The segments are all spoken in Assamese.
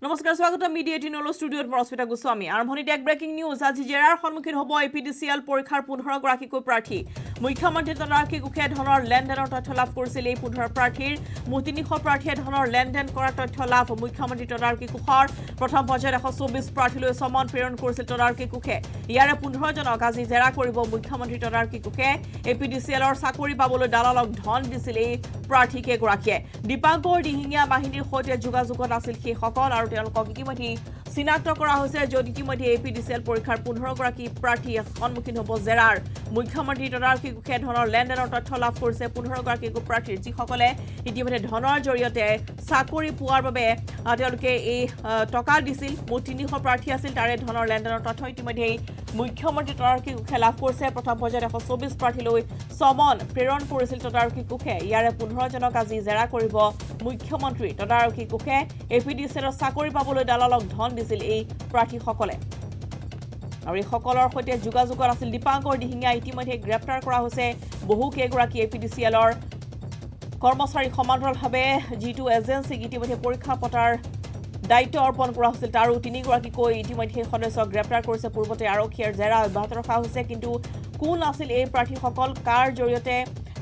নমস্কাৰ স্বাগতম মিডিয়া 18 ষ্টুডিঅ'ত মৰস্মিতা গোস্বামী আৰম্ভণিত এক ব্ৰেকিং নিউজ আজি জেৰাৰ সন্মুখীন হ'ব এপিডিচিএল পৰীক্ষাৰ 15 গৰাকীকৈ প্ৰাৰ্থী মুখ্যমন্ত্ৰী তদাৰকী কুখে ধনৰ লেনদেনৰ তথ্য লাভ কৰিছিল এই 15 প্ৰাৰ্থীৰ 300 প্ৰাৰ্থীয়ে ধনৰ লেনদেন কৰাৰ তথ্য লাভ মুখ্যমন্ত্ৰী তদাৰকী কুখৰ প্ৰথম পৰ্যায়ত 124 প্ৰাৰ্থীলৈ সমন প্ৰেৰণ কৰিছিল তদাৰকী কুখে ইয়াৰে 15 জনক আজি জেৰা কৰিব মুখ্যমন্ত্ৰী তদাৰকী কুখে এপিডিচিএলৰ চাকৰি পাবলৈ দালালক ধন দিছিল এই প্ৰাৰ্থীকে গৰাকীয়ে দীপাংকৰ দিহিঙীয়া বাহিনীৰ সৈতে যোগাযোগত আছিল সেই সকল আৰু তেওঁলোকক ইতিমধ্যে চিনাক্ত কৰা হৈছে য'ত ইতিমধ্যে এপিডিচিএল পৰীক্ষাৰ 15 গৰাকী প্ৰাৰ্থী সন্মুখীন হ'ব জেৰাৰ মুখ্যমন্ত্ৰী তদাৰকী কুখে ধনৰ লেনদেনৰ তথ্য লাভ কৰিছে 15 গৰাকী প্ৰাৰ্থীৰ যিসকলে ইতিমধ্যে ধনৰ জৰিয়তে চাকৰি পোৱাৰ বাবে তেওঁলোকে এই টকা দিছিল 300 প্ৰাৰ্থী আছিল তাৰে ধনৰ লেনদেনৰ তথ্য ইতিমধ্যে মুখ্যমন্ত্ৰী তদাৰকী কুখে লাভ কৰিছে প্ৰথম পৰ্যায়ত 124 প্ৰাৰ্থীলৈ সমন প্ৰেৰণ কৰিছিল তদাৰকী কুখে ইয়াৰে 15 জনক আজি জেৰা কৰিব মুখ্যমন্ত্ৰী তদাৰকী কুখে এপিডিচিএলৰ চাকৰি পাবলৈ দালালক ধন দিছিল এই প্ৰাৰ্থীসকলে আৰু এই সকলৰ সৈতে যোগাযোগত আছিল দীপাংকৰ দিহিঙীয়া ইতিমধ্যে গ্ৰেপ্তাৰ কৰা হৈছে বহু কেইগৰাকী এপিডিচিএলৰ কৰ্মচাৰী সমান্তৰালভাৱে যিটো এজেন্সিক ইতিমধ্যে পৰীক্ষা পতাৰ দায়িত্ব অৰ্পণ কৰা হৈছিল তাৰো 3 গৰাকীকৈ ইতিমধ্যে সদস্যক গ্ৰেপ্তাৰ কৰিছে পূৰ্বতে আৰক্ষীৰ জেৰা অব্যাহত ৰখা হৈছে কিন্তু কোন আছিল এই প্ৰাৰ্থীসকল কাৰ জৰিয়তে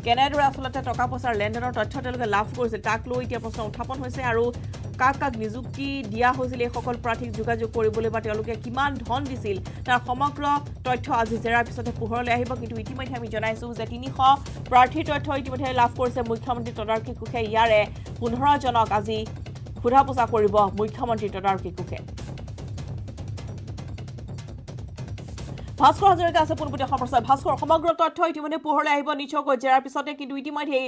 কেনেদৰে আচলতে টকা পইচাৰ লেনদেনৰ তথ্য তেওঁলোকে লাভ কৰিছিল তাক লৈ এতিয়া প্ৰশ্ন উত্থাপন হৈছে আৰু কাক কাক নিযুক্তি দিয়া হৈছিল এই সকল প্ৰাৰ্থীক যোগাযোগ কৰিবলৈ বা তেওঁলোকে কিমান ধন দিছিল তাৰ সমগ্ৰ তথ্য আজি জেৰাৰ পিছতে পোহৰলৈ আহিব কিন্তু ইতিমধ্যে আমি জনাইছোঁ যে 300 প্ৰাৰ্থীৰ তথ্য ইতিমধ্যে লাভ কৰিছে মুখ্যমন্ত্ৰী তদাৰকী কুখে ইয়াৰে 15 জনক আজি সোধা পোছা কৰিব মুখ্যমন্ত্ৰী তদাৰকী কুখে ভাস্কৰ হাজৰিকা আছে পোনপটীয়া সম্প্ৰচাৰ ভাস্কৰ সমগ্ৰ তথ্য ইতিমধ্যে পোহৰলৈ আহিব নিশ্চয়কৈ জেৰাৰ পিছতে কিন্তু ইতিমধ্যে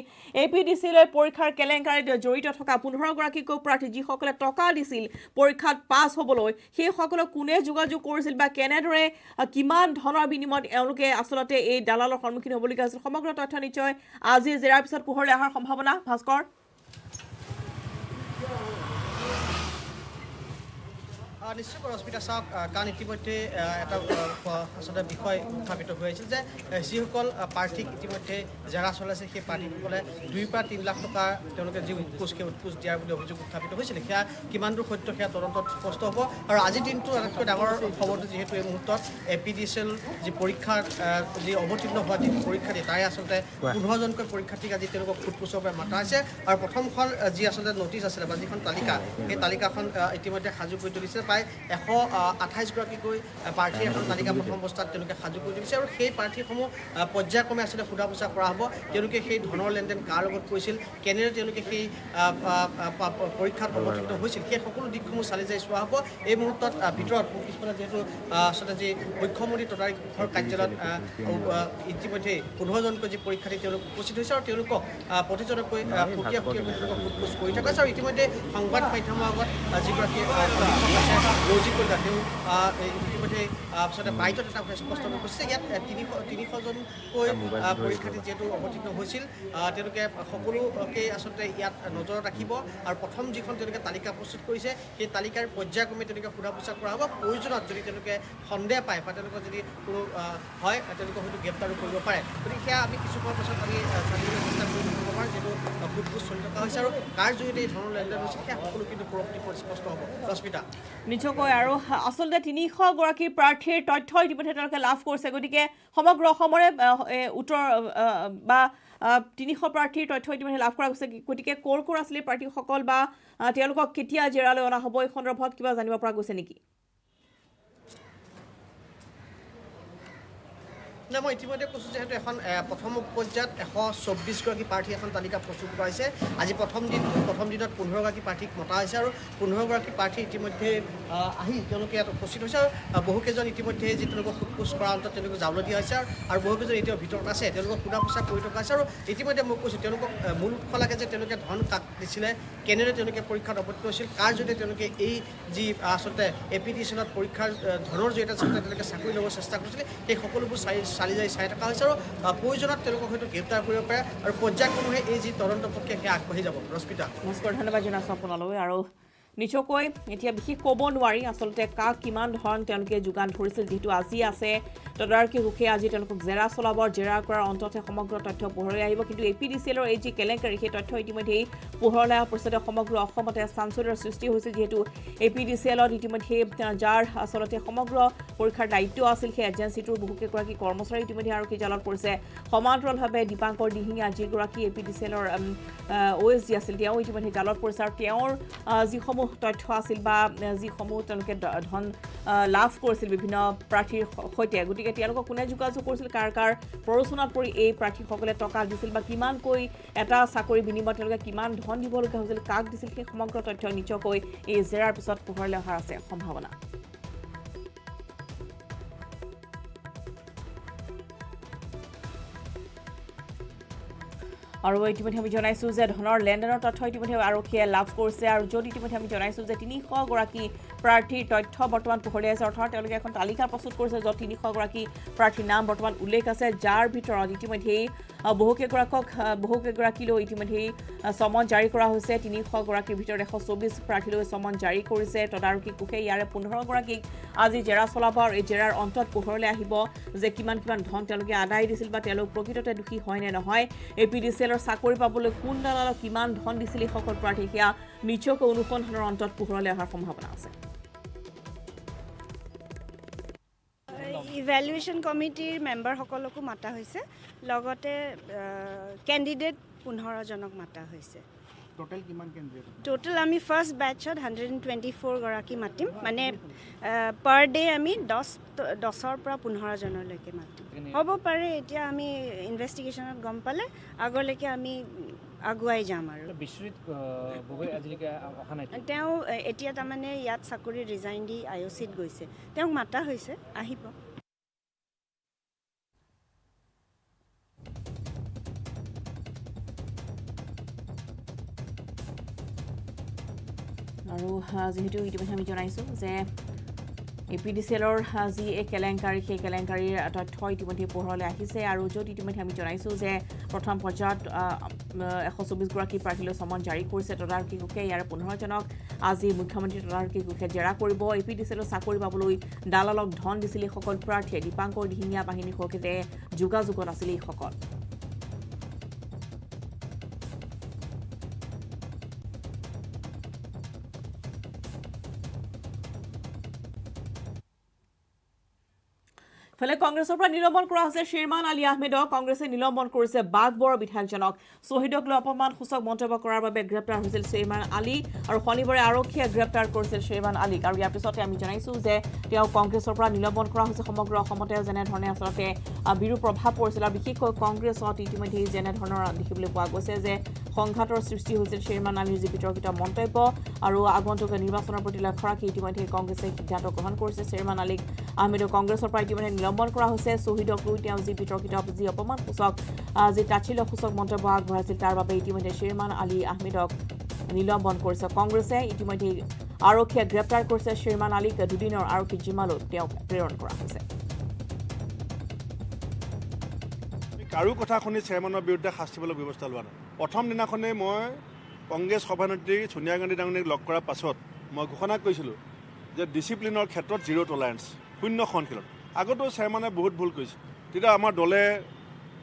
এপিডিচিএলৰ পৰীক্ষাৰ কেলেংকাৰীত জড়িত থকা 15 গৰাকীকৈ প্ৰাৰ্থী যিসকলে টকা দিছিল পৰীক্ষাত পাছ হ'বলৈ সেই সকলক কোনে যোগাযোগ কৰিছিল বা কেনেদৰে কিমান ধনৰ বিনিময়ত এওঁলোকে আচলতে এই দালালৰ সন্মুখীন হ'বলগীয়া হৈছিল সমগ্ৰ তথ্য নিশ্চয় আজি জেৰাৰ পিছত পোহৰলৈ অহাৰ সম্ভাৱনা ভাস্কৰ নিশ্চয় ৰশ্মিতা চাওক কাৰণ ইতিমধ্যে এটা আচলতে বিষয় উত্থাপিত হৈ আছিল যে যিসকল প্ৰাৰ্থীক ইতিমধ্যে জেৰা চলাইছে সেই প্ৰাৰ্থীসকলে 2 পৰা 3 লাখ টকা তেওঁলোকে যি উৎকোচ দিয়াৰ বুলি অভিযোগ উত্থাপিত হৈছিল সেয়া কিমান দূৰ সত্য সেয়া তদন্তত স্পষ্ট হ'ব আৰু আজিৰ দিনটো আটাইতকৈ ডাঙৰ খবৰটো যিহেতু এই মুহূৰ্তত এপিডিচিএল যি পৰীক্ষাৰ যি অৱতীৰ্ণ হোৱা যি পৰীক্ষাৰ্থী তাৰে আচলতে 15 জনকৈ পৰীক্ষাৰ্থীক আজি তেওঁলোকক সোধপোছৰ বাবে মাতা হৈছে আৰু প্ৰথমখন যি আচলতে নটিচ আছিলে বা যিখন তালিকা সেই তালিকাখন ইতিমধ্যে সাজু কৰি তুলিছে প্ৰায় 128 গৰাকীকৈ প্ৰাৰ্থী এখন তালিকা প্ৰথম অৱস্থাত তেওঁলোকে সাজু কৰি তুলিছে আৰু সেই প্ৰাৰ্থীসমূহ পৰ্যায়ক্ৰমে আচলতে সোধা পোছা কৰা হ'ব তেওঁলোকে সেই ধনৰ লেনদেন কাৰ লগত কৰিছিল কেনেদৰে তেওঁলোকে সেই পৰীক্ষাত অৱতীৰ্ণ হৈছিল সেই সকলো দিশসমূহ চালি জাৰি চোৱা হ'ব এই মুহূৰ্তত ভিতৰত পিছফালে যিহেতু আচলতে যি মুখ্যমন্ত্ৰী তদাৰকীৰ কাৰ্যালয়ত ইতিমধ্যে 15 জনকৈ যি পৰীক্ষাৰ্থী তেওঁলোক উপস্থিত হৈছে আৰু তেওঁলোকক প্ৰতিজনকৈ সুকীয়া সোধপোছ কৰি থকা হৈছে আৰু ইতিমধ্যে সংবাদ মাধ্যমৰ আগত যিগৰাকী লজিক কলিতা তেওঁ ইতিমধ্যে আচলতে বাইটত এটা স্পষ্ট কৰিছে ইয়াত 300 জনকৈ পৰীক্ষাৰ্থী যিহেতু অৱতীৰ্ণ হৈছিল তেওঁলোকে সকলোকে আচলতে ইয়াত নজৰত ৰাখিব আৰু প্ৰথম যিখন তেওঁলোকে তালিকা প্ৰস্তুত কৰিছে সেই তালিকাৰ পৰ্যায়ক্ৰমে তেওঁলোকে সোধা পোছা কৰা হ'ব প্ৰয়োজনত যদি তেওঁলোকে সন্দেহ পায় বা তেওঁলোকৰ যদি কোনো হয় তেওঁলোকে হয়তো গ্ৰেপ্তাৰো কৰিব পাৰে গতিকে সেয়া আমি কিছু সময়ৰ পাছত আমি জানিবলৈ চেষ্টা কৰি দেখিব পাৰোঁ যিহেতু সোধপোছ চলি থকা হৈছে আৰু কাৰ জৰিয়তে এই ধৰণৰ লেনদেন হৈছে সেয়া সকলো কিন্তু পৰৱৰ্তী স্পষ্ট হ'ব ৰশ্মিতা নিশ্চয়কৈ আৰু আচলতে 300 গৰাকী প্ৰাৰ্থীৰ তথ্য ইতিমধ্যে তেওঁলোকে লাভ কৰিছে গতিকে সমগ্ৰ অসমৰে উত্তৰ বা 300 প্ৰাৰ্থীৰ তথ্য ইতিমধ্যে লাভ কৰা গৈছে গতিকে ক'ৰ আছিলে প্ৰাৰ্থীসকল বা তেওঁলোকক কেতিয়া জেৰালৈ অনা হ'ব এই সন্দৰ্ভত কিবা জানিব পৰা গৈছে নেকি মই ইতিমধ্যে কৈছোঁ যিহেতু এখন প্ৰথম পৰ্যায়ত 124 গৰাকী প্ৰাৰ্থী এখন তালিকা প্ৰস্তুত কৰা হৈছে আজি প্ৰথম দিনত 15 গৰাকী প্ৰাৰ্থীক মতা হৈছে আৰু 15 গৰাকী প্ৰাৰ্থী ইতিমধ্যে আহি তেওঁলোকে ইয়াত উপস্থিত হৈছে আৰু বহুকেইজন ইতিমধ্যে যি তেওঁলোকক সোধপোছ কৰা অন্তত তেওঁলোকক যাবলৈ দিয়া হৈছে আৰু বহুকেইজন এতিয়াও ভিতৰত আছে তেওঁলোকক সোধা পোছা কৰি থকা হৈছে আৰু ইতিমধ্যে মই কৈছোঁ তেওঁলোকক মূল উৎস লাগে যে তেওঁলোকে ধন কাক দিছিলে কেনেদৰে তেওঁলোকে পৰীক্ষাত অৱতীৰ্ণ হৈছিল কাৰ জৰিয়তে তেওঁলোকে এই যি আচলতে এপিডিচিএলত পৰীক্ষাৰ ধনৰ জৰিয়তে আচলতে তেওঁলোকে চাকৰি ল'ব চেষ্টা কৰিছিলে সেই সকলোবোৰ চালি জাৰি চাই থকা হৈছে আৰু প্ৰয়োজনত তেওঁলোকক হয়তো গ্ৰেপ্তাৰ কৰিব পাৰে আৰু পৰ্যায়ক্ৰমে এই যি তদন্ত প্ৰক্ৰিয়া সেয়া আগবাঢ়ি যাব ৰশ্মিতা নমস্কাৰ ধন্যবাদ জনাইছোঁ আপোনালৈ আৰু নিচকৈ এতিয়া বিশেষ ক'ব নোৱাৰি আচলতে কাক কিমান ধৰণ তেওঁলোকে যোগান ধৰিছিল যিহেতু আজি আছে তদাৰকী সুখে আজি তেওঁলোকক জেৰা চলাব জেৰা কৰাৰ অন্ততহে সমগ্ৰ তথ্য পোহৰলৈ আহিব কিন্তু APDCLৰ এই যি কেলেংকাৰী সেই তথ্য ইতিমধ্যেই পোহৰলৈ অহাৰ পিছতে সমগ্ৰ অসমতে চাঞ্চল্যৰ সৃষ্টি হৈছে যিহেতু APDCLত ইতিমধ্যে যাৰ আচলতে সমগ্ৰ পৰীক্ষাৰ দায়িত্ব আছিল সেই এজেঞ্চিটোৰ বহুকেইগৰাকী কৰ্মচাৰী ইতিমধ্যে আৰক্ষী জালত পৰিছে সমান্তৰালভাৱে দীপাংকৰ দিহিঙীয়া যিগৰাকী APDCLৰ OSD আছিল তেওঁ ইতিমধ্যে জালত পৰিছে আৰু তেওঁৰ যিসমূহ তথ্য আছিল বা যিসমূহ তেওঁলোকে ধন লাভ কৰিছিল বিভিন্ন প্ৰাৰ্থীৰ সৈতে গতিকে তেওঁলোকক কোনে যোগাযোগ কৰিছিল কাৰ কাৰ প্ৰৰোচনাত পৰি এই প্ৰাৰ্থীসকলে টকা দিছিল বা কিমানকৈ এটা চাকৰি বিনিময়ত তেওঁলোকে কিমান ধন দিবলগীয়া হৈছিল কাক দিছিল সেই সমগ্ৰ তথ্য নিচকৈ এই জেৰাৰ পিছত পোহৰলৈ অহাৰ আছে সম্ভাৱনা আৰু ইতিমধ্যে আমি জনাইছোঁ যে ধনৰ লেনদেনৰ তথ্য ইতিমধ্যে আৰক্ষীয়ে লাভ কৰিছে আৰু য'ত ইতিমধ্যে আমি জনাইছোঁ যে 300 গৰাকী প্ৰাৰ্থীৰ তথ্য বৰ্তমান পোহৰলৈ আছে অৰ্থাৎ তেওঁলোকে এখন তালিকা প্ৰস্তুত কৰিছে য'ত 300 গৰাকী প্ৰাৰ্থীৰ নাম বৰ্তমান উল্লেখ আছে যাৰ ভিতৰত ইতিমধ্যেই বহুকেইগৰাকীলৈ ইতিমধ্যেই সমন জাৰি কৰা হৈছে 300 গৰাকীৰ ভিতৰত 124 প্ৰাৰ্থীলৈ সমন জাৰি কৰিছে তদাৰকী কোষে ইয়াৰে 15 গৰাকীক আজি জেৰা চলাব আৰু এই জেৰাৰ অন্তত পোহৰলৈ আহিব যে কিমান ধন তেওঁলোকে আদায় দিছিল বা তেওঁলোক প্ৰকৃততে দোষী হয় নে নহয় APDCLৰ চাকৰি পাবলৈ কোন দালালক কিমান ধন দিছিল এই সকল প্ৰাৰ্থী সেয়া নিচকৈ অনুসন্ধানৰ অন্তত পোহৰলৈ অহাৰ সম্ভাৱনা আছে ইভ্যালুয়েশন কমিটিৰ মেম্বাৰসকলকো মাতা হৈছে লগতে ক্যান্ডিডেট 15 জনক মাতা হৈছে টোটাল কিমান ক্যান্ডিডেট টোটাল আমি ফাৰ্স্ট ব্যাচত 124 গৰাকী মাতিম মানে পাৰ ডে আমি 10ৰ পৰা 15 জনলৈকে মাতিম হ'ব পাৰে এতিয়া আমি ইনভেষ্টিগেশ্যনত গম পালে আগলৈকে আমি আগুৱাই যাম আৰু বিশ্বজিৎ গগৈ আজিলৈকে অহা নাই তেওঁ এতিয়া তাৰমানে ইয়াত চাকৰি ৰিজাইন দি IOCত গৈছে তেওঁক মাতা হৈছে আহিব আৰু যেহেতু ইতিমধ্যে আমি জনাইছোঁ যে APDCLৰ যি এই কেলেংকাৰী সেই কেলেংকাৰীৰ তথ্য ইতিমধ্যে পোহৰলৈ আহিছে আৰু য'ত ইতিমধ্যে আমি জনাইছোঁ যে প্ৰথম পৰ্যায়ত 124 গৰাকী প্ৰাৰ্থীলৈ সমন জাৰি কৰিছে তদাৰকী কোষে ইয়াৰে 15 জনক আজি মুখ্যমন্ত্ৰী তদাৰকী কোষে জেৰা কৰিব APDCLৰ চাকৰি পাবলৈ দালালক ধন দিছিল এই সকল প্ৰাৰ্থীয়ে দীপাংকৰ দিহিঙীয়া বাহিনীৰ সৈতে যোগাযোগত আছিল এইসকল ফলে কংগ্ৰেছৰ পৰা নিলম্বন কৰা হৈছে শ্বেৰমান আলী আহমেদক কংগ্ৰেছে নিলম্বন কৰিছে বাগবৰ বিধায়কজনক শহীদক লৈ অপমানসূচক মন্তব্য কৰাৰ বাবে গ্ৰেপ্তাৰ হৈছিল শ্বেৰমান আলী আৰু শনিবাৰে আৰক্ষীয়ে গ্ৰেপ্তাৰ কৰিছিল শ্বেৰমান আলীক আৰু ইয়াৰ পিছতে আমি জনাইছোঁ যে তেওঁ কংগ্ৰেছৰ পৰা নিলম্বন কৰা হৈছে সমগ্ৰ অসমতে যেনেধৰণে আচলতে বিৰূপ প্ৰভাৱ পৰিছিল আৰু বিশেষকৈ কংগ্ৰেছত ইতিমধ্যে যেনেধৰণৰ দেখিবলৈ পোৱা গৈছে যে সংঘাতৰ সৃষ্টি হৈছিল শ্বেৰমান আলীৰ যি বিতৰ্কিত মন্তব্য আৰু আগন্তুক নিৰ্বাচনৰ প্ৰতি লক্ষ্য ৰাখি ইতিমধ্যে কংগ্ৰেছে সিদ্ধান্ত গ্ৰহণ কৰিছে শ্বেৰমান আলীক আহমেদক কংগ্ৰেছৰ পৰা ইতিমধ্যে নিলম্বন কৰা হৈছে শহীদক লৈ তেওঁ যি বিতৰ্কিত যি অপমানসূচক যি তাচ্ছিল্যসূচক মন্তব্য আগবঢ়াইছিল তাৰ বাবে ইতিমধ্যে শ্বেৰমান আলী আহমেদক নিলম্বন কৰিছে কংগ্ৰেছে ইতিমধ্যে আৰক্ষীয়ে গ্ৰেপ্তাৰ কৰিছে শ্বেৰমান আলীক দুদিনৰ আৰক্ষী জিম্মালৈ তেওঁক প্ৰেৰণ কৰা হৈছে কাৰো কথা শুনি চেয়াৰমেনৰ বিৰুদ্ধে শাস্তি পাবলৈ ব্যৱস্থা লোৱা নাই প্ৰথম দিনাখনেই মই কংগ্ৰেছ সভানেত্ৰী সোনিয়া গান্ধী ডাঙৰীক লগ কৰাৰ পাছত মই ঘোষণা কৰিছিলোঁ যে ডিচিপ্লিনৰ ক্ষেত্ৰত জিৰ' টলাৰেঞ্চ শূন্য সহনশীলতা আগতো চেয়াৰমেনে বহুত ভুল কৰিছে তেতিয়া আমাৰ দলে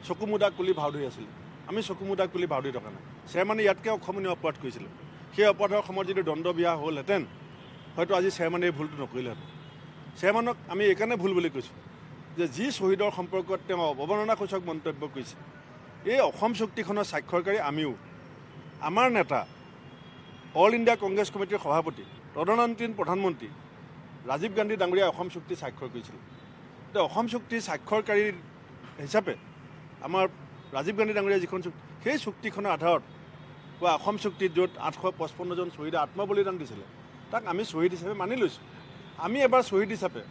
চকুমুদাক তুলি ভাও ধৰি আছিল আমি চকুমুদাক তুলি ভাও ধৰি থকা নাই চেয়াৰমেনে ইয়াতকৈ অসমীয়া অপৰাধ কৰিছিলে সেই অপৰাধৰ সময়ত যদি দণ্ড বিয়া হ'লহেঁতেন হয়তো আজি চেয়াৰমেনে এই ভুলটো নকৰিলেহেঁতেন চেয়াৰমেনক আমি এইকাৰণে ভুল বুলি কৈছোঁ যে যি শ্বহীদৰ সম্পৰ্কত তেওঁ অৱমাননাসূচক মন্তব্য কৰিছে এই অসম চুক্তিখনৰ স্বাক্ষৰকাৰী আমিও আমাৰ নেতা অল ইণ্ডিয়া কংগ্ৰেছ কমিটিৰ সভাপতি তদানীন্তন প্ৰধানমন্ত্ৰী ৰাজীৱ গান্ধী ডাঙৰীয়াই অসম চুক্তি স্বাক্ষৰ কৰিছিল এতিয়া অসম চুক্তি স্বাক্ষৰকাৰী হিচাপে আমাৰ ৰাজীৱ গান্ধী ডাঙৰীয়াই যিখন চুক্তি সেই চুক্তিখনৰ আধাৰত বা অসম চুক্তিত য'ত 855 জন শ্বহীদে আত্মবলিদান দিছিলে তাক আমি শ্বহীদ হিচাপে মানি লৈছোঁ আমি এবাৰ শ্বহীদ হিচাপে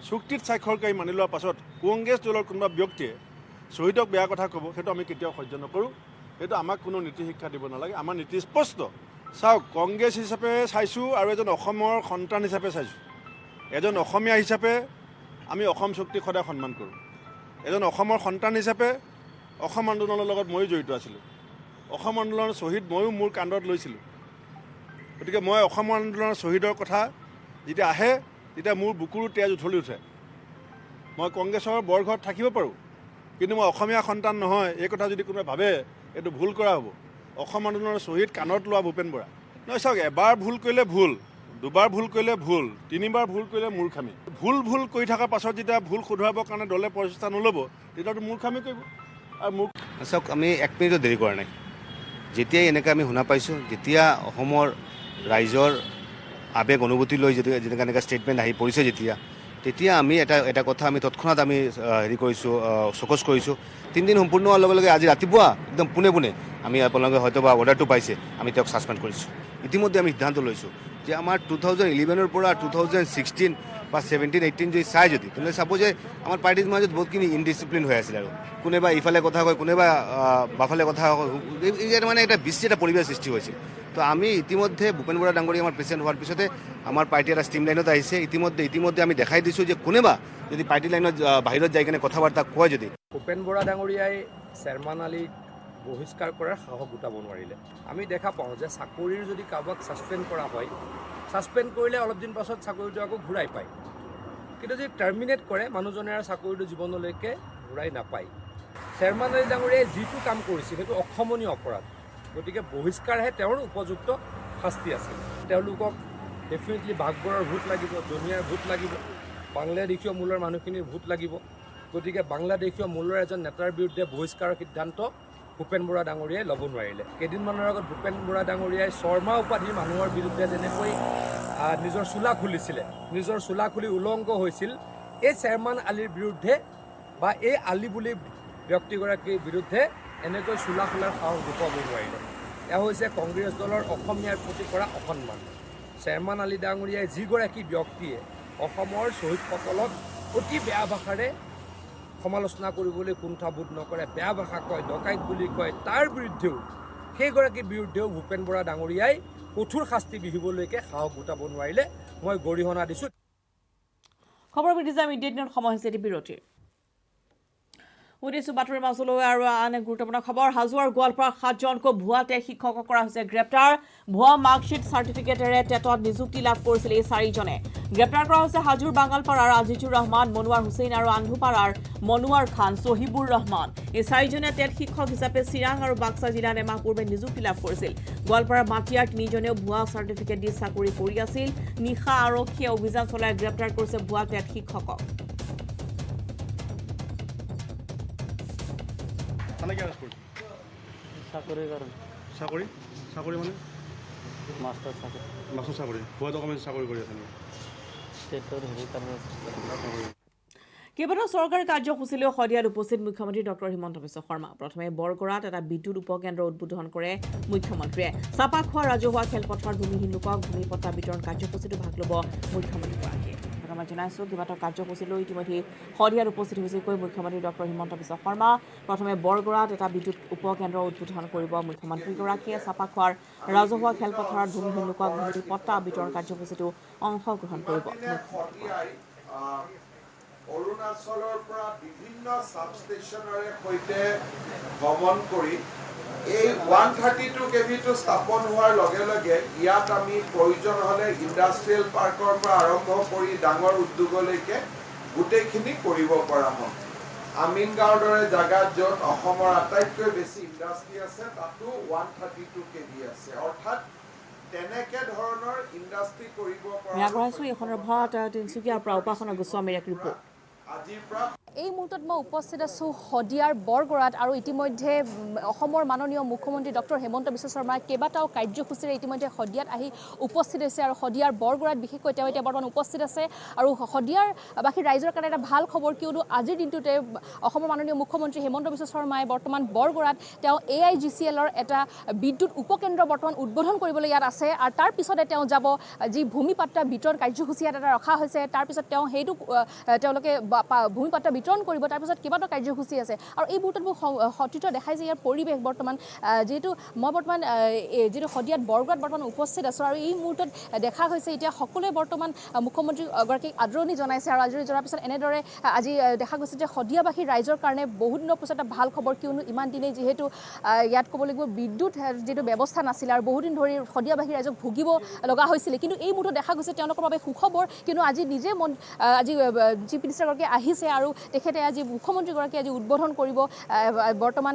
চুক্তিত স্বাক্ষৰকাৰী মানি লোৱাৰ পাছত কংগ্ৰেছ দলৰ কোনোবা ব্যক্তিয়ে শ্বহীদক বেয়া কথা ক'ব সেইটো আমি কেতিয়াও সহ্য নকৰোঁ সেইটো আমাক কোনো নীতি শিক্ষা দিব নালাগে আমাৰ নীতি স্পষ্ট চাওক কংগ্ৰেছ হিচাপে চাইছোঁ আৰু এজন অসমৰ সন্তান হিচাপে চাইছোঁ এজন অসমীয়া হিচাপে আমি অসম চুক্তিক সদায় সন্মান কৰোঁ এজন অসমৰ সন্তান হিচাপে অসম আন্দোলনৰ লগত ময়ো জড়িত আছিলোঁ অসম আন্দোলনৰ শ্বহীদ ময়ো মোৰ কান্ধত লৈছিলোঁ গতিকে মই অসম আন্দোলনৰ শ্বহীদৰ কথা যেতিয়া আহে তেতিয়া মোৰ বুকুৰো তেজ উঠলি উঠে। মই কংগ্ৰেছৰ বৰঘৰত থাকিব পাৰোঁ, কিন্তু মই অসমীয়া সন্তান নহয়, এই কথা যদি কোনোবাই ভাবে এইটো ভুল কৰা হ'ব। অসম আন্দোলনৰ শ্বহীদ কাণত লোৱা ভূপেন বৰা নহয়। চাওক, এবাৰ ভুল কৰিলে ভুল, দুবাৰ ভুল কৰিলে ভুল, তিনিবাৰ ভুল কৰিলে মূৰ্খামি। ভুল কৰি থকাৰ পাছত যেতিয়া ভুল শুধৰাবৰ কাৰণে দলে প্ৰচেষ্টা নল'ব তেতিয়াতো মূৰ্খামি কৰিব। আৰু চাওক, আমি 1 মিনিটো দেৰি কৰা নাই। যেতিয়াই এনেকৈ আমি শুনা পাইছোঁ, যেতিয়া অসমৰ ৰাইজৰ আৱেগ অনুভূতি লৈ যেনেকৈ এনেকৈ ষ্টেটমেণ্ট আহি পৰিছে, তেতিয়া আমি এটা কথা আমি তৎক্ষণাত আমি হেৰি কৰিছোঁ, চকচ কৰিছোঁ। 3 দিন সম্পূৰ্ণ হোৱাৰ লগে লগে আজি ৰাতিপুৱা একদম পোনে আমি আপোনালোকে হয়তো বা অৰ্ডাৰটো পাইছে, আমি তেওঁক ছাছপেণ্ড কৰিছোঁ। ইতিমধ্যে আমি সিদ্ধান্ত লৈছোঁ যে আমাৰ 2011 পৰা 2016 বা 17-18 যদি চাই তেনেহ'লে চাব যে আমাৰ পাৰ্টিৰ মাজত বহুতখিনি ইনডিচিপ্লিন হৈ আছিল। আৰু কোনোবা ইফালে কথা কয়, কোনোবা বাফালে কথা কয়, মানে এটা বিশ্ব এটা পৰিৱেশ সৃষ্টি হৈছিল। তো আমি ইতিমধ্যে ভূপেন বৰা ডাঙৰীয়া আমাৰ প্ৰেচিডেণ্ট হোৱাৰ পিছতে আমাৰ পাৰ্টি এটা ষ্ট্ৰীম লাইনত আহিছে। ইতিমধ্যে আমি দেখাই দিছোঁ যে কোনোবা যদি পাৰ্টি লাইনত বাহিৰত যাই কিনে কথা বাৰ্তা কয়, যদি ভূপেন বৰা ডাঙৰীয়াই চেয়াৰমান আলীক বহিষ্কাৰ কৰাৰ সাহস গোটাব নোৱাৰিলে। আমি দেখা পাওঁ যে চাকৰিৰ যদি কাৰোবাক ছাছপেণ্ড কৰা হয়, ছাছপেণ্ড কৰিলে অলপ দিন পাছত চাকৰিটো আকৌ ঘূৰাই পায়, কিন্তু যদি টাৰ্মিনেট কৰে মানুহজনে আৰু চাকৰিটো জীৱনলৈকে ঘূৰাই নাপায়। চেয়াৰমান আলী ডাঙৰীয়াই যিটো কাম কৰিছিল সেইটো অক্ষমনীয় অপৰাধ, গতিকে বহিষ্কাৰহে তেওঁৰ উপযুক্ত শাস্তি আছিল। তেওঁলোকক ডেফিনেটলি ভাগবৰৰ ভোট লাগিব, জনিয়াৰ ভোট লাগিব, বাংলাদেশীয় মূলৰ মানুহখিনিৰ ভোট লাগিব। গতিকে বাংলাদেশীয় মূলৰ এজন নেতাৰ বিৰুদ্ধে বহিষ্কাৰৰ সিদ্ধান্ত ভূপেন বৰা ডাঙৰীয়াই ল'ব নোৱাৰিলে। কেইদিনমানৰ আগত ভূপেন বৰা ডাঙৰীয়াই শৰ্মা উপাধিৰ মানুহৰ বিৰুদ্ধে যেনেকৈ নিজৰ চোলা খুলিছিলে, নিজৰ চোলা খুলি উলংঘ হৈছিল, এই চেয়াৰমান আলীৰ বিৰুদ্ধে বা এই আলী বুলি ব্যক্তিগৰাকীৰ বিৰুদ্ধে এনেকৈ চোলা খোলাৰ সাহস দেখুৱাব নোৱাৰিলে। এয়া হৈছে কংগ্ৰেছ দলৰ অসমীয়াৰ প্ৰতি কৰা অসন্মান। চেয়াৰমান আলী ডাঙৰীয়াই যিগৰাকী ব্যক্তিয়ে অসমৰ শ্বহীদসকলক অতি বেয়া ভাষাৰে সমালোচনা কৰিবলৈ কুণ্ঠাবোধ নকৰে, বেয়া ভাষা কয়, ডকাইত বুলি কয়, তাৰ বিৰুদ্ধেও সেইগৰাকীৰ বিৰুদ্ধেও ভূপেন বৰা ডাঙৰীয়াই কঠোৰ শাস্তি বিহিবলৈকে সাহস গোটাব নোৱাৰিলে। মই গৰিহণা দিছোঁ। খবৰ বিধি যে মিডিয়া দিনত সময় হৈছে এটি বিৰতিৰ। উদিছো বাতৰিৰ মাজলৈ আৰু আন এক গুৰুত্বপূৰ্ণ খবৰ। হাজোৱাৰ গোৱালপাৰাৰ 7জনকৈ ভুৱা টেট শিক্ষকক কৰা হৈছে গ্ৰেপ্তাৰ। ভুৱা মাৰ্কশ্বিট চাৰ্টিফিকেটেৰে টেটত নিযুক্তি লাভ কৰিছিল এই 4জনে। গ্ৰেপ্তাৰ কৰা হৈছে হাজোৰ বাঙালপাৰাৰ আজিজুৰ ৰহমান, মনোৱাৰ হুছেইন আৰু আন্ধুপাৰাৰ মনোৱাৰ খান, চহিবুৰ ৰহমান। এই 4জনে টেট শিক্ষক হিচাপে চিৰাং আৰু বাক্সা জিলাত এমাহ পূৰ্বে নিযুক্তি লাভ কৰিছিল। গোৱালপাৰাৰ মাটিয়াৰ 3জনেও ভুৱা চাৰ্টিফিকেট দি চাকৰি কৰি আছিল। নিশা আৰক্ষীয়ে অভিযান চলাই গ্ৰেপ্তাৰ কৰিছে ভুৱা টেট শিক্ষকক। চাকৰিৰ কাৰণে। চাকৰি মানে মাষ্টাৰ চাকৰি। মাছৰ চাকৰি, ভুৱা ডকুমেণ্ট চাকৰি কৰি আছে নেকি? ষ্টেটৰ হেৰি কাৰণে। কেইবাটাও চৰকাৰী কাৰ্যসূচীলৈ শদিয়াত উপস্থিত মুখ্যমন্ত্ৰী ডক্টৰ হিমন্ত বিশ্ব শৰ্মা। প্ৰথমে বৰগড়াত এটা বিদ্যুৎ উপকেন্দ্ৰ উদ্বোধন কৰে মুখ্যমন্ত্ৰীয়ে। চাপাখোৱা ৰাজহুৱা খেলপথাৰত ভূমিহীন লোকক ভূমিপট্টা বিতৰণ কাৰ্যসূচীতো ভাগ ল'ব মুখ্যমন্ত্ৰীগৰাকীয়ে। মই জনাইছোঁ কেইবাটাও কাৰ্যসূচীলৈ ইতিমধ্যে শদিয়াত উপস্থিত হৈছেগৈ মুখ্যমন্ত্ৰী ডক্টৰ হিমন্ত বিশ্ব শৰ্মা। প্ৰথমে বৰগড়াত এটা বিদ্যুৎ উপকেন্দ্ৰ উদ্বোধন কৰিব মুখ্যমন্ত্ৰীগৰাকীয়ে। চাপাখোৱাৰ ৰাজহুৱা খেলপথাৰত ভূমিহীন লোকক ভূমিপট্টা বিতৰণ কাৰ্যসূচীতো অংশগ্ৰহণ কৰিব। অৰুণাচলৰ পৰা বিভিন্ন সাব ষ্টেচনৰে সৈতে ভ্ৰমণ কৰি এই 132 কেভিটো স্থাপন হোৱাৰ লগে লগে ইয়াত আমি প্ৰয়োজন হ'লে ইণ্ডাষ্ট্ৰিয়েল পাৰ্কৰ পৰা আৰম্ভ কৰি ডাঙৰ উদ্যোগলৈকে গোটেইখিনি কৰিব পৰা হ'ম। আমিনগাঁৱৰ দৰে জাগাত য'ত অসমৰ আটাইতকৈ বেছি ইণ্ডাষ্ট্ৰি আছে তাতো 132 কেভি আছে, অৰ্থাৎ তেনেকে ধৰণৰ ইণ্ডাষ্ট্ৰি কৰিব পৰা। এই সন্দৰ্ভত তিনিচুকীয়াৰ পৰা উপাসনা গোস্বামীৰ এক ৰিপৰ্ট। এই মুহূৰ্তত মই উপস্থিত আছোঁ শদিয়াৰ বৰগড়াত আৰু ইতিমধ্যে অসমৰ মাননীয় মুখ্যমন্ত্ৰী ডক্টৰ হিমন্ত বিশ্ব শৰ্মাই কেইবাটাও কাৰ্যসূচীৰে ইতিমধ্যে শদিয়াত আহি উপস্থিত হৈছে আৰু শদিয়াৰ বৰগড়াত বিশেষকৈ তেওঁ এতিয়া বৰ্তমান উপস্থিত আছে। আৰু শদিয়াৰ বাকী ৰাইজৰ কাৰণে এটা ভাল খবৰ, কিয়নো আজিৰ দিনটোতে অসমৰ মাননীয় মুখ্যমন্ত্ৰী হিমন্ত বিশ্ব শৰ্মাই বৰ্তমান বৰগড়াত তেওঁ AIGCLৰ এটা বিদ্যুৎ উপকেন্দ্ৰ বৰ্তমান উদ্বোধন কৰিবলৈ ইয়াত আছে। আৰু তাৰ পিছতে তেওঁ যাব যি ভূমিপট্টা বিতৰণ কাৰ্যসূচী এটা ৰখা হৈছে, তাৰপিছত তেওঁ সেইটো তেওঁলোকে ভূমিপট্টা বিতৰণ কৰিব তাৰপিছত কেইবাটাও কাৰ্যসূচী আছে আৰু এই মুহূৰ্তত মোক সতীৰ্থ দেখাই যে ইয়াৰ পৰিৱেশ বৰ্তমান যিহেতু মই বৰ্তমান যিটো শদিয়াত বৰগড়ত বৰ্তমান উপস্থিত আছোঁ আৰু এই মুহূৰ্তত দেখা হৈছে এতিয়া সকলোৱে বৰ্তমান মুখ্যমন্ত্ৰীগৰাকীক আদৰণি জনাইছে আৰু আদৰণি জনাৰ পিছত এনেদৰে আজি দেখা গৈছে যে শদিয়াবাসী ৰাইজৰ কাৰণে বহুত দিনৰ পিছত এটা ভাল খবৰ কিয়নো ইমান দিনে যিহেতু ইয়াত ক'ব লাগিব বিদ্যুৎ যিটো ব্যৱস্থা নাছিলে আৰু বহুদিন ধৰি শদিয়াবাসী ৰাইজক ভুগিব লগা হৈছিলে কিন্তু এই মুহূৰ্তত দেখা গৈছে তেওঁলোকৰ বাবে সুখবৰ কিয়নো আজি নিজে আজি চিফ মিনিষ্টাৰগৰাকী আহিছে আৰু তেখেতে আজি মুখ্যমন্ত্ৰীগৰাকীয়ে আজি উদ্বোধন কৰিব বৰ্তমান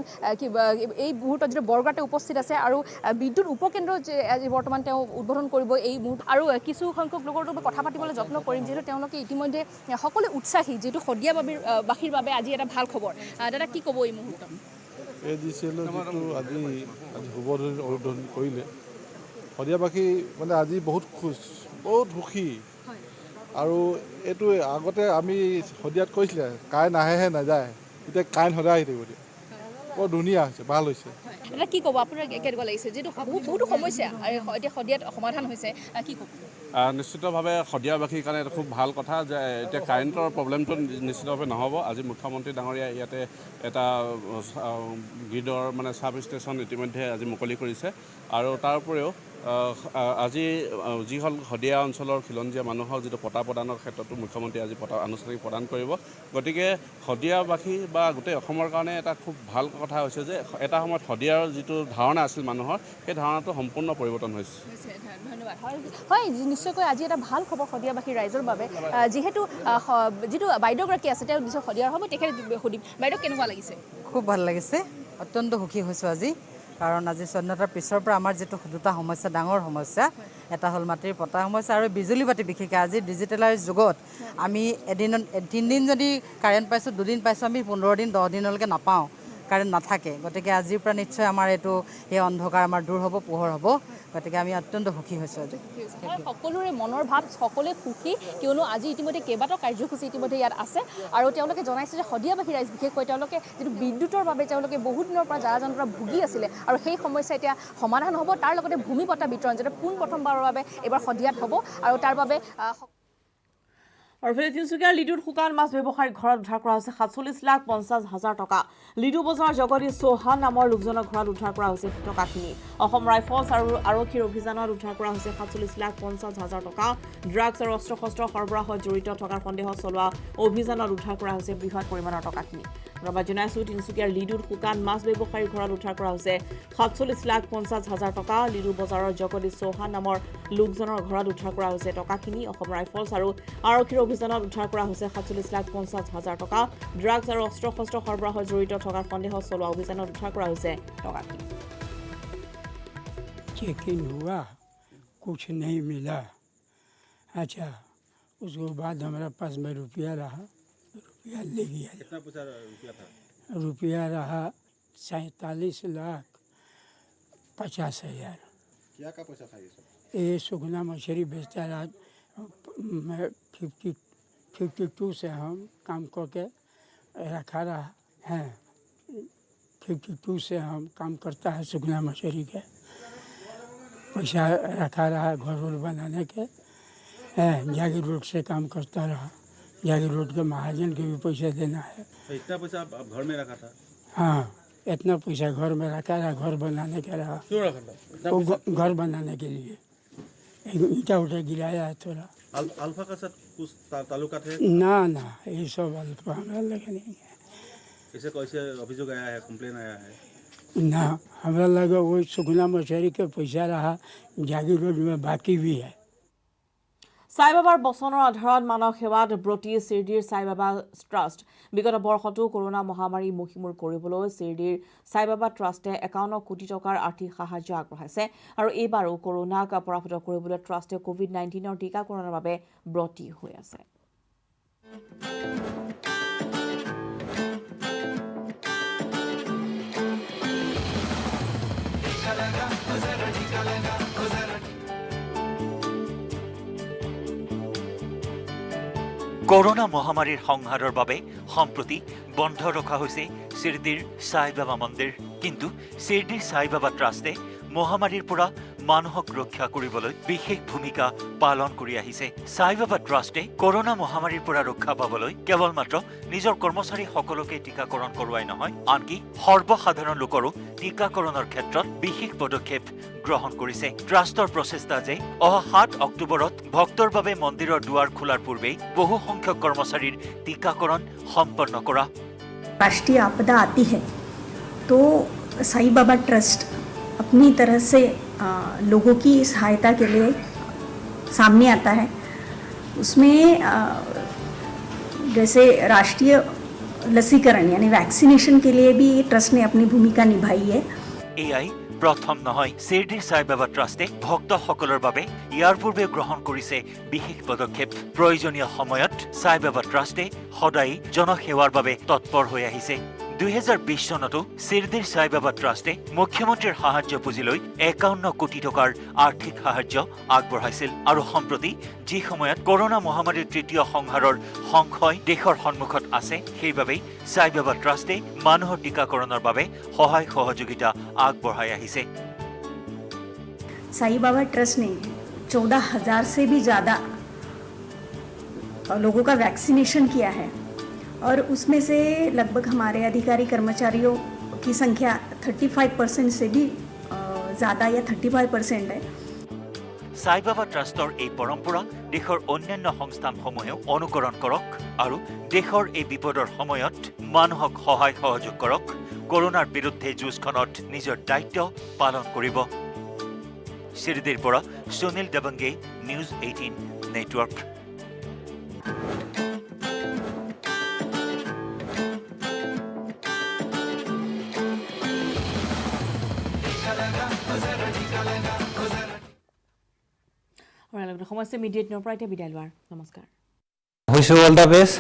এই মুহূৰ্তত যিটো বৰগড়তে উপস্থিত আছে আৰু বিদ্যুৎ উপকেন্দ্ৰ আজি বৰ্তমান তেওঁ উদ্বোধন কৰিব এই মুহূৰ্ত আৰু কিছু সংখ্যক লোকৰ লগত কথা পাতিবলৈ যত্ন কৰিম যিহেতু তেওঁলোকে ইতিমধ্যে সকলোৱে উৎসাহী যিটো শদিয়াবাসীৰ বাবে আজি এটা ভাল খবৰ দাদা কি ক'ব এই মুহূৰ্তত AGCL যিটো আজি উদ্বোধন কৰিলে শদিয়াবাসী মানে আজি বহুত সুখী আৰু এইটো আগতে আমি শদিয়াত কৈছিলে কাৰেণ্ট আহেহে নাযায় এতিয়া কাৰেণ্ট সদায় আহি থাকিব এতিয়া বৰ ধুনীয়া হৈছে ভাল হৈছে এটা কি ক'ব আপোনাৰ কেনেকুৱা লাগিছে যিটো বহুতো সমস্যা এতিয়া শদিয়াত সমাধান হৈছে কি ক'ব নিশ্চিতভাৱে শদিয়াবাসীৰ কাৰণে এটা খুব ভাল কথা যে এতিয়া কাৰেণ্টৰ প্ৰব্লেমটো নিশ্চিতভাৱে নহ'ব আজি মুখ্যমন্ত্ৰী ডাঙৰীয়া ইয়াতে এটা গ্ৰীডৰ মানে ছাব ষ্টেচন ইতিমধ্যে আজি মুকলি কৰিছে আৰু তাৰ উপৰিও আজি যি হ'ল শদিয়া অঞ্চলৰ খিলঞ্জীয়া মানুহক যিটো পতা প্ৰদানৰ ক্ষেত্ৰতো মুখ্যমন্ত্ৰীয়ে আজি আনুষ্ঠানিক প্ৰদান কৰিব গতিকে শদিয়াবাসী বা গোটেই অসমৰ কাৰণে এটা খুব ভাল কথা হৈছে যে এটা সময়ত শদিয়াৰ যিটো ধাৰণা আছিল মানুহৰ সেই ধাৰণাটো সম্পূৰ্ণ পৰিৱৰ্তন হৈছে ধন্যবাদ হয় নিশ্চয়কৈ আজি এটা ভাল খবৰ শদিয়াবাসী ৰাইজৰ বাবে যিহেতু যিটো বাইদেউগৰাকী আছে তেওঁ নিশ্চয় শদিয়াৰ হ'ব তেখেতে সুধিম বাইদেউ কেনেকুৱা লাগিছে খুব ভাল লাগিছে অত্যন্ত সুখী হৈছোঁ আজি কাৰণ আজি স্বাধীনতাৰ পিছৰ পৰা আমাৰ যিটো দুটা সমস্যা ডাঙৰ সমস্যা এটা হ'ল মাটিৰ পটা সমস্যা আৰু বিজুলী বাতি বিশেষকৈ আজি ডিজিটেলাইজ যুগত আমি এদিনত 3 দিন যদি কাৰেণ্ট পাইছোঁ 2 দিন পাইছোঁ আমি 15 দিন 10 দিনলৈকে নাপাওঁ কাৰেণ্ট নাথাকে গতিকে আজিৰ পৰা নিশ্চয় আমাৰ এইটো এই অন্ধকাৰ আমাৰ দূৰ হ'ব পোহৰ হ'ব গতিকে আমি অত্যন্ত সুখী হৈছোঁ আজি সকলোৰে মনৰ ভাৱ সকলোৱে সুখী কিয়নো আজি ইতিমধ্যে কেইবাটাও কাৰ্যসূচী ইতিমধ্যে ইয়াত আছে আৰু তেওঁলোকে জনাইছে যে শদিয়াবাসী ৰাইজ বিশেষকৈ তেওঁলোকে যিটো বিদ্যুতৰ বাবে তেওঁলোকে বহুত দিনৰ পৰা জ্বালা যন্ত্ৰণা ভুগি আছিলে আৰু সেই সমস্যা এতিয়া সমাধান হ'ব তাৰ লগতে ভূমি পট্টা বিতৰণ যেনে পোনপ্ৰথমবাৰৰ বাবে এইবাৰ শদিয়াত হ'ব আৰু তাৰ বাবে আৰু তিনিচুকীয়াৰ লিডুত শুকান মাছ ব্যৱসায়ীৰ ঘৰত উদ্ধাৰ কৰা হৈছে 47,50,000 টকা লিডু বজাৰৰ জগদীশ চৌহান নামৰ লোকজনৰ ঘৰত উদ্ধাৰ কৰা হৈছে টকাখিনি অসম ৰাইফলছ আৰু আৰক্ষীৰ অভিযানত উদ্ধাৰ কৰা হৈছে 47,50,000 টকা ড্ৰাগছ আৰু অস্ত্ৰ শস্ত্ৰ সৰবৰাহত জড়িত থকাৰ সন্দেহত চলোৱা অভিযানত উদ্ধাৰ কৰা হৈছে বৃহৎ পৰিমাণৰ টকাখিনি ধন্যবাদ জনাইছোঁ তিনিচুকীয়াৰ লিডুত শুকান মাছ ব্যৱসায়ীৰ ঘৰত উদ্ধাৰ কৰা হৈছে 47,50,000 টকা লিডু বজাৰৰ জগদীশ চৌহান নামৰ লোকজনৰ ঘৰত উদ্ধাৰ কৰা হৈছে টকাখিনি অসম ৰাইফলছ আৰু আৰক্ষীৰ অভিযানত উদ্ধাৰ কৰা হৈছে 47,50,000 টকা ড্ৰাগছ আৰু অস্ত্ৰ শস্ত্ৰ সৰবৰাহত জড়িত থকাৰ সন্দেহত চলোৱা অভিযানত উদ্ধাৰ কৰা হৈছে টকাখিনি चेकिंग हुआ कुछ नहीं मिला अच्छा उसके बाद हमारे पास में रुपया रहा रुपया ले गया कितना पैसा रुपया था रुपया रहा 47,50,000 क्या का पैसा था ये सब ये सुखना मछली बेचता रहा 52 से हम काम करके रखा रहा है 52 से हम काम करता है सुखना मछली के पैसा रखा रहा घर रोड बनाने के जागीर रोड से काम करता रहा जागीर रोड के महाजन के भी पैसा देना है इतना पैसा आप घर में रखा था हाँ इतना पैसा घर में रखा रहा घर बनाने का रहा क्यों रखा था घर बनाने के लिए ईटा उठा गिराया है थोड़ा अल्फा का साथ कुछ ताल्लुकात है ना ये सब अल्फा हमारा लगा नहीं है इसे कैसे अभियोग आया है कंप्लेन आया है ना हमारा लगा वो सुखना मछली के पैसा रहा जागीर रोड में बाकी भी है সাইবাবাৰ বচনৰ আধাৰত মানৱ সেৱাত ব্ৰতী শিৰডীৰ সাইবাবা ট্ৰাষ্ট বিগত বৰ্ষতো কৰোনা মহামাৰী মুখিমুৰ কৰিবলৈ শিৰডীৰ সাইবাবা ট্ৰাষ্টে 51 কোটি টকাৰ আৰ্থিক সাহায্য আগবঢ়াইছে আৰু এইবাৰো কৰোনাক পৰাভূত কৰিবলৈ ট্ৰাষ্টে কোভিড-19ৰ টিকাকৰণৰ বাবে ব্ৰতী হৈ আছে করোনা মহামারীর সংহারের বাবে সম্প্রতি বন্ধ রখা হয়েছে শিরডির সাই বাবা মন্দির কিন্তু শিরডির সাই বাবা ট্রাস্টে মহামারীর পৰা মানুহক ৰক্ষা কৰিবলৈ বিশেষ ভূমিকা পালন কৰি আহিছে। সাই বাবা ট্ৰাষ্টে কৰোনা মহামাৰীৰ পৰা ৰক্ষা পাবলৈ কেৱল মাত্ৰ নিজৰ কৰ্মচাৰীসকলকে টীকাকৰণ কৰোৱাই নহয়, আনকি সৰ্বসাধাৰণ লোকৰো টীকাকৰণৰ ক্ষেত্ৰত বিশেষ পদক্ষেপ গ্ৰহণ কৰিছে। ট্ৰাষ্টৰ প্ৰচেষ্টা যে অহা 7 অক্টোবৰত ভক্তৰ বাবে মন্দিৰৰ দুৱাৰ খোলাৰ পূৰ্বেই বহু সংখ্যক কৰ্মচাৰীৰ টীকাকৰণ সম্পন্ন কৰা। राष्ट्रीय आपदा आती है तो साई बाबा ट्रस्ट अपनी तरह से लोगों की सहायता के लिए सामने आता है। उसमें जैसे राष्ट्रीय लसीकरण यानी वैक्सीनेशन के लिए भी ट्रस्ट ने अपनी भूमिका निभाई है। এয়াই প্ৰথম নহয়, শিৰডীৰ সাই বাবা ট্ৰাষ্টে ভক্তসকলৰ বাবে ইয়াৰ পূৰ্বে গ্ৰহণ কৰিছে বিশেষ পদক্ষেপ। প্ৰয়োজনীয় সময়ত সাই বাবা ট্ৰাষ্টে সদায় জনসেৱাৰ বাবে তৎপৰ হৈ আহিছে। 2020 চনতো শিৰডীৰ সাই বাবা ট্ৰাষ্টে মুখ্যমন্ত্ৰীৰ সাহায্য পুঁজিলৈ 51 কোটি টকাৰ আৰ্থিক সাহায্য আগবঢ়াইছিল। আৰু সম্প্ৰতি যি সময়ত কৰোনা মহামাৰীৰ তৃতীয় সংহাৰৰ সংশয় দেশৰ সন্মুখত আছে, সেইবাবেই সাই বাবা ট্ৰাষ্টে মানুহৰ টীকাকৰণৰ বাবে সহায় সহযোগিতা আগবঢ়াই আহিছে। साई बाबा ट्रस्ट ने 14,000 से भी ज़्यादा लोगों का वैक्सीनेशन किया है और उसमें से लगभग हमारे अधिकारी कर्मचारियों की संख्या 35% से भी ज़्यादा या 35% है। সাই বাবা ট্ৰাষ্টৰ এই পৰম্পৰা দেশৰ অন্যান্য সংস্থাসমূহেও অনুকৰণ কৰক আৰু দেশৰ এই বিপদৰ সময়ত মানুহক সহায় সহযোগ কৰক। কৰোনাৰ বিৰুদ্ধে যুঁজখনত নিজৰ দায়িত্ব পালন কৰিব। শিৰডীৰ পৰা সুনীল দেৱংগে, নিউজ 18 নেটৱৰ্ক। সমস্যা মিডিয়েটনৰ পৰা এতিয়া বিদায় লোৱাৰ। নমস্কাৰ। Wish you all the best.